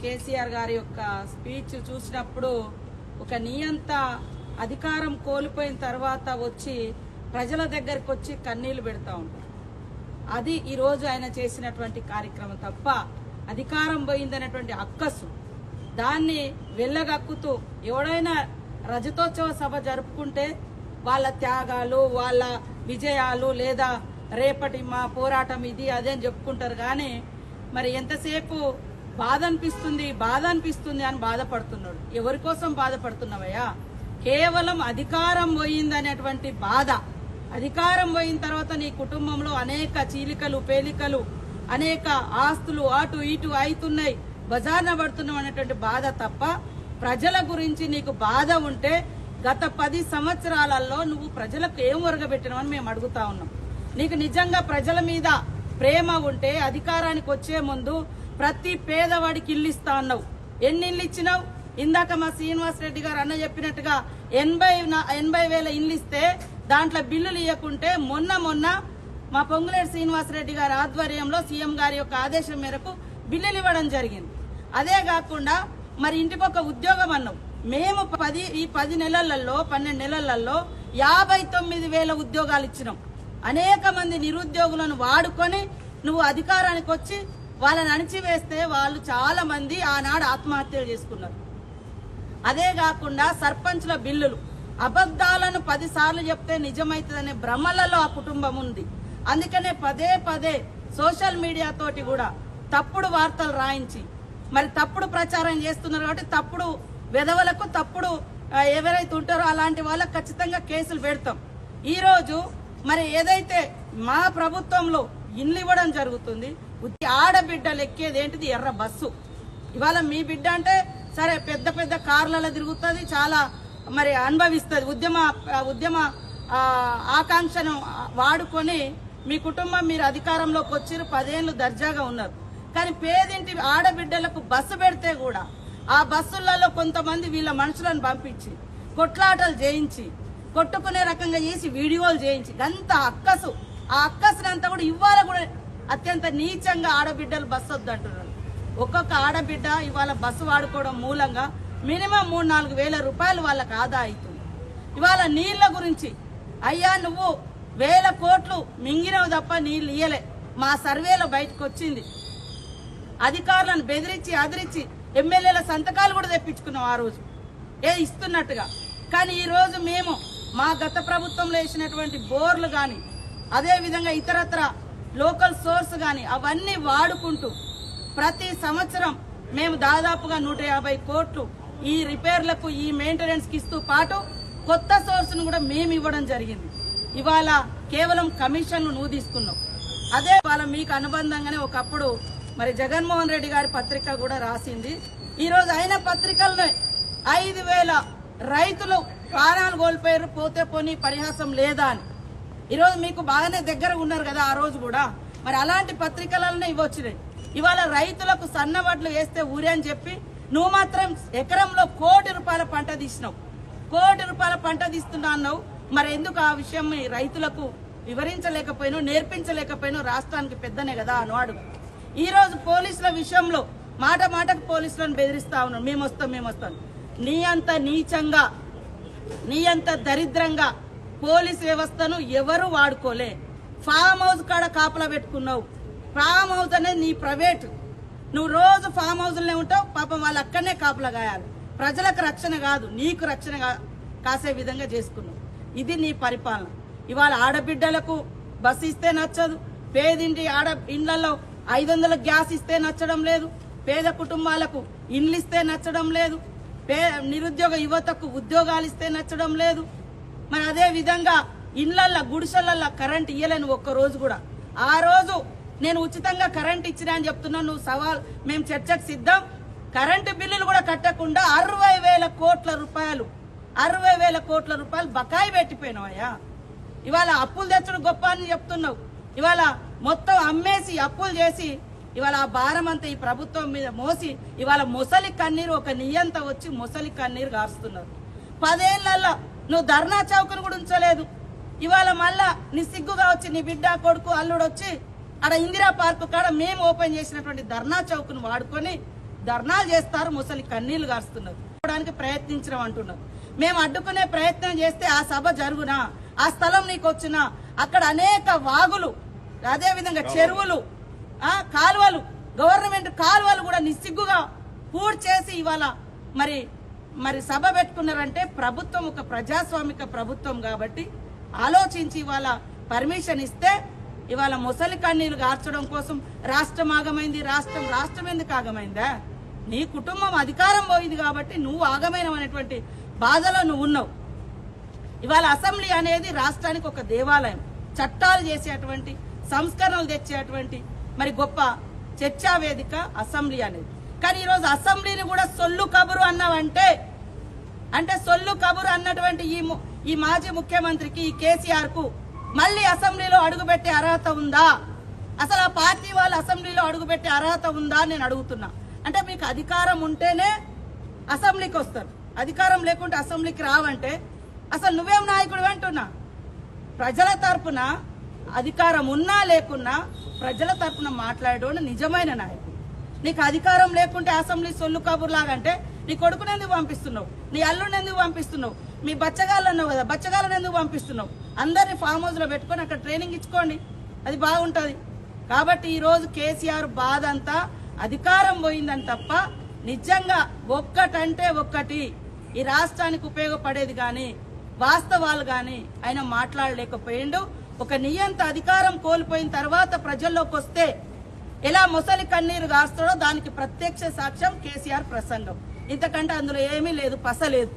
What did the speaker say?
కేసీఆర్ గారి యొక్క స్పీచ్ చూసినప్పుడు ఒక నియంత అధికారం కోల్పోయిన తర్వాత వచ్చి ప్రజల దగ్గరికి వచ్చి కన్నీళ్లు పెడతా ఉంటారు. అది ఈరోజు ఆయన చేసినటువంటి కార్యక్రమం తప్ప అధికారం పోయిందనేటువంటి అక్కసు దాన్ని వెళ్ళగక్కుతూ ఎవడైనా రజతోత్సవ సభ జరుపుకుంటే వాళ్ళ త్యాగాలు వాళ్ళ విజయాలు లేదా రేపటి మా పోరాటం ఇది అదే అని చెప్పుకుంటారు. కానీ మరి ఎంతసేపు బాధ అనిపిస్తుంది అని బాధపడుతున్నాడు. ఎవరి కోసం బాధపడుతున్నావయ్యా? కేవలం అధికారం పోయిందనేటువంటి బాధ. అధికారం పోయిన తర్వాత నీ కుటుంబంలో అనేక చీలికలు పేలికలు అనేక ఆస్తులు అటు ఇటు అవుతున్నాయి, బజార్న పడుతున్నాం అనేటువంటి బాధ తప్ప ప్రజల గురించి నీకు బాధ ఉంటే గత 10 సంవత్సరాలలో నువ్వు ప్రజలకు ఏం ఒరగబెట్టినావని మేము అడుగుతా ఉన్నాం. నీకు నిజంగా ప్రజల మీద ప్రేమ ఉంటే అధికారానికి వచ్చే ముందు ప్రతి పేదవాడికి ఇల్లు ఇస్తా అన్నావు. ఎన్ని ఇల్లు ఇచ్చినావు? ఇందాక మా శ్రీనివాస్ రెడ్డి గారు అన్న చెప్పినట్టుగా 80,000 ఇల్లు ఇస్తే దాంట్లో బిల్లులు ఇవ్వకుంటే మొన్న మా పొంగులేటి శ్రీనివాస్ రెడ్డి గారి ఆధ్వర్యంలో సీఎం గారి యొక్క ఆదేశం మేరకు బిల్లులు ఇవ్వడం జరిగింది. అదే కాకుండా మరి ఇంటికొక ఉద్యోగం అన్నావు. మేము 10 నెలలలో 12 నెలలలో 59,000 ఉద్యోగాలు ఇచ్చినాం. అనేక మంది నిరుద్యోగులను వాడుకొని నువ్వు అధికారానికి వచ్చి వాళ్ళని అణిచివేస్తే వాళ్ళు చాలా మంది ఆనాడు ఆత్మహత్యలు చేసుకున్నారు. అదే కాకుండా సర్పంచ్ల బిల్లులు అబద్దాలను 10 సార్లు చెప్తే నిజమైతుందనే భ్రమలలో ఆ కుటుంబం ఉంది. అందుకనే పదే సోషల్ మీడియా తోటి కూడా తప్పుడు వార్తలు రాయించి మరి తప్పుడు ప్రచారం చేస్తున్నారు. కాబట్టి తప్పుడు వెధవలకు తప్పుడు ఎవరైతే ఉంటారో అలాంటి వాళ్ళకు ఖచ్చితంగా కేసులు పెడతాం. ఈ రోజు మరి ఏదైతే మా ప్రభుత్వంలో ఇల్లు ఇవ్వడం జరుగుతుంది, ఆడబిడ్డలు ఎక్కేది ఏంటిది? ఎర్ర బస్సు. ఇవాళ మీ బిడ్డ అంటే సరే పెద్ద కార్లలో తిరుగుతుంది, చాలా మరి అనుభవిస్తుంది. ఉద్యమ ఆకాంక్షను వాడుకొని మీ కుటుంబం మీరు అధికారంలోకి వచ్చి 10 ఏళ్లు దర్జాగా ఉన్నారు. కానీ పేదింటి ఆడబిడ్డలకు బస్సు పెడితే కూడా ఆ బస్సులలో కొంతమంది వీళ్ళ మనుషులను పంపించి కొట్లాటలు చేయించి కొట్టుకునే రకంగా చేసి వీడియోలు చేయించి అంత అక్కసు, ఆ అక్కసునంతా కూడా ఇవాళ కూడా అత్యంత నీచంగా ఆడబిడ్డలు బస్సు వద్దంటున్నారు. ఒక్కొక్క ఆడబిడ్డ ఇవాళ బస్సు వాడుకోవడం మూలంగా మినిమం 3-4 వేల రూపాయలు వాళ్ళకి ఆదా అవుతుంది. ఇవాళ నీళ్ల గురించి అయ్యా నువ్వు 1000 కోట్లు మింగినవు తప్ప నీళ్లు ఇయ్యలే. మా సర్వేలో బయటకు వచ్చింది. అధికారులను బెదిరించి అదిరించి ఎమ్మెల్యేల సంతకాలు కూడా తెప్పించుకున్నాం ఆ రోజు ఇస్తున్నట్టుగా. కానీ ఈ రోజు మేము మా గత ప్రభుత్వంలో వేసినటువంటి బోర్లు కానీ అదేవిధంగా ఇతరత్ర లోకల్ సోర్స్ కానీ అవన్నీ వాడుకుంటూ ప్రతి సంవత్సరం మేము దాదాపుగా 150 కోట్లు ఈ రిపేర్లకు ఈ మెయింటెనెన్స్ కి ఇస్తూ పాటు కొత్త సోర్స్ ను కూడా మేము ఇవ్వడం జరిగింది. ఇవాళ కేవలం కమిషన్లు నువ్వు తీసుకున్నావు. అదే ఇవాళ మీకు అనుబంధంగానే ఒకప్పుడు మరి జగన్మోహన్ రెడ్డి గారి పత్రిక కూడా రాసింది. ఈ రోజు అయిన పత్రికల్లో 5,000 రైతులు ప్రాణాలు కోల్పోయారు, పోతే పోనీ పరిహాసం లేదా అని. ఈరోజు మీకు బాగానే దగ్గర ఉన్నారు కదా, ఆ రోజు కూడా మరి అలాంటి పత్రికలనే ఇవ్వచ్చినాయి. ఇవాళ రైతులకు సన్నవడ్లు వేస్తే ఊరే అని చెప్పి నువ్వు మాత్రం ఎకరంలో ₹1 కోటి పంట తీసినావు. ₹1 కోటి పంట తీస్తున్నా అన్నావు. మరి ఎందుకు ఆ విషయం రైతులకు వివరించలేకపోయినావు, నేర్పించలేకపోయినావు? రాష్ట్రానికి పెద్దనే కదా అన్నాడు. ఈ రోజు పోలీసుల విషయంలో మాటకు పోలీసులను బెదిరిస్తా ఉన్నావు. మేము వస్తాం. నీ అంత నీచంగా నీ అంత దరిద్రంగా పోలీస్ వ్యవస్థను ఎవరు వాడుకోలే. ఫామ్ హౌస్ కాడ కాపలా పెట్టుకున్నావు. ఫామ్ హౌస్ అనేది నీ ప్రైవేట్. నువ్వు రోజు ఫామ్ హౌస్లోనే ఉంటావు. పాపం వాళ్ళు అక్కడనే కాపలా కాయాలి. ప్రజలకు రక్షణ కాదు, నీకు రక్షణ కాసే విధంగా చేసుకున్నావు. ఇది నీ పరిపాలన. ఇవాళ ఆడబిడ్డలకు బస్సు ఇస్తే నచ్చదు, పేదింటి ఇండ్లలో 500 గ్యాస్ ఇస్తే నచ్చడం లేదు, పేద కుటుంబాలకు ఇండ్లు ఇస్తే నచ్చడం లేదు, నిరుద్యోగ యువతకు ఉద్యోగాలు ఇస్తే నచ్చడం లేదు. మరి అదే విధంగా ఇండ్లల్లో గుడిసెలల్లో కరెంట్ ఇయ్యలేను ఒక్కరోజు కూడా. ఆ రోజు నేను ఉచితంగా కరెంట్ ఇచ్చినా అని చెప్తున్నాను. నువ్వు సవాల్, మేము చర్చకు సిద్ధం. కరెంటు బిల్లులు కూడా కట్టకుండా 60,000 కోట్ల రూపాయలు బకాయి పెట్టిపోయినావయ్యా. ఇవాళ అప్పులు తెచ్చడం గొప్ప అని చెప్తున్నావు. ఇవాళ మొత్తం అమ్మేసి అప్పులు చేసి ఇవాళ ఆ భారం అంతా ఈ ప్రభుత్వం మీద మోసి ఇవాళ ముసలి కన్నీరు ఒక నియంత వచ్చి ముసలి కన్నీరు గారుస్తున్నారు. 10 ఏళ్లలో నువ్వు ధర్నా చౌకను కూడా ఉంచలేదు. ఇవాళ మళ్ళా నీ సిగ్గుగా వచ్చి నీ బిడ్డ కొడుకు అల్లుడు వచ్చి ఆడ ఇందిరా పార్కు కాడ మేము ఓపెన్ చేసినటువంటి ధర్నా చౌకను వాడుకొని ధర్నాలు చేస్తారు, ముసలి కన్నీళ్లు గారుస్తున్నారు, ప్రయత్నించడం అంటున్నారు. మేము అడ్డుకునే ప్రయత్నం చేస్తే ఆ సభ జరుగునా, ఆ స్థలం నీకు వచ్చినా, అక్కడ అనేక వాగులు, అదే విధంగా చెరువులు, కాలువలు, గవర్నమెంట్ కాలువలు కూడా నిస్సిగ్గుగా పూర్తి చేసి ఇవాళ మరి సభ పెట్టుకున్నారంటే ప్రభుత్వం ఒక ప్రజాస్వామిక ప్రభుత్వం కాబట్టి ఆలోచించి ఇవాళ పర్మిషన్ ఇస్తే ఇవాళ ముసలి కన్నీళ్లు గార్చడం కోసం రాష్ట్రం ఆగమైంది. రాష్ట్రం ఎందుకు ఆగమైందా? నీ కుటుంబం అధికారం పోయింది కాబట్టి నువ్వు ఆగమైనటువంటి బాధలో నువ్వు ఉన్నావు. ఇవాళ అసెంబ్లీ అనేది రాష్ట్రానికి ఒక దేవాలయం, చట్టాలు చేసేటువంటి, సంస్కరణలు తెచ్చేటువంటి మరి గొప్ప చర్చా వేదిక అసెంబ్లీ అనేది. కానీ ఈరోజు అసెంబ్లీని కూడా సొల్లు కబురు అన్నావంటే, అంటే సొల్లు కబురు అన్నటువంటి ఈ మాజీ ముఖ్యమంత్రికి, ఈ కేసీఆర్ కు మళ్ళీ అసెంబ్లీలో అడుగుపెట్టే అర్హత ఉందా? అసలు ఆ పార్టీ వాళ్ళు అసెంబ్లీలో అడుగుపెట్టే అర్హత ఉందా అని నేను అడుగుతున్నా. అంటే మీకు అధికారం ఉంటేనే అసెంబ్లీకి వస్తారు, అధికారం లేకుంటే అసెంబ్లీకి రావంటే అసలు నువ్వేం నాయకుడు అంటున్నా? ప్రజల తరపున అధికారం ఉన్నా లేకున్నా ప్రజల తరపున మాట్లాడేవాడు నిజమైన నాయకుడు. నీకు అధికారం లేకుంటే అసెంబ్లీ సొల్లు కబుర్లాగంటే నీ కొడుకుని ఎందుకు పంపిస్తున్నావు? నీ అల్లుడిని ఎందుకు పంపిస్తున్నావు? మీ బచ్చగాళ్ళు అన్నావు కదా, బచ్చగాళ్ళని ఎందుకు పంపిస్తున్నావు? అందరినీ ఫామ్ హౌస్ లో పెట్టుకొని అక్కడ ట్రైనింగ్ ఇచ్చుకోండి, అది బాగుంటది. కాబట్టి ఈ రోజు కేసీఆర్ బాధ అంతా అధికారం పోయిందని తప్ప నిజంగా ఒక్కటంటే ఒక్కటి ఈ రాష్ట్రానికి ఉపయోగపడేది గాని వాస్తవాలు గాని ఆయన మాట్లాడలేకపోయిండు. ఒక నియంత అధికారం కోల్పోయిన తర్వాత ప్రజల్లోకి వస్తే ఎలా ముసలి కన్నీరు గాస్తాడో దానికి ప్రత్యక్ష సాక్ష్యం కేసీఆర్ ప్రసంగం. ఇంతకంటే అందులో ఏమీ లేదు, పసలేదు.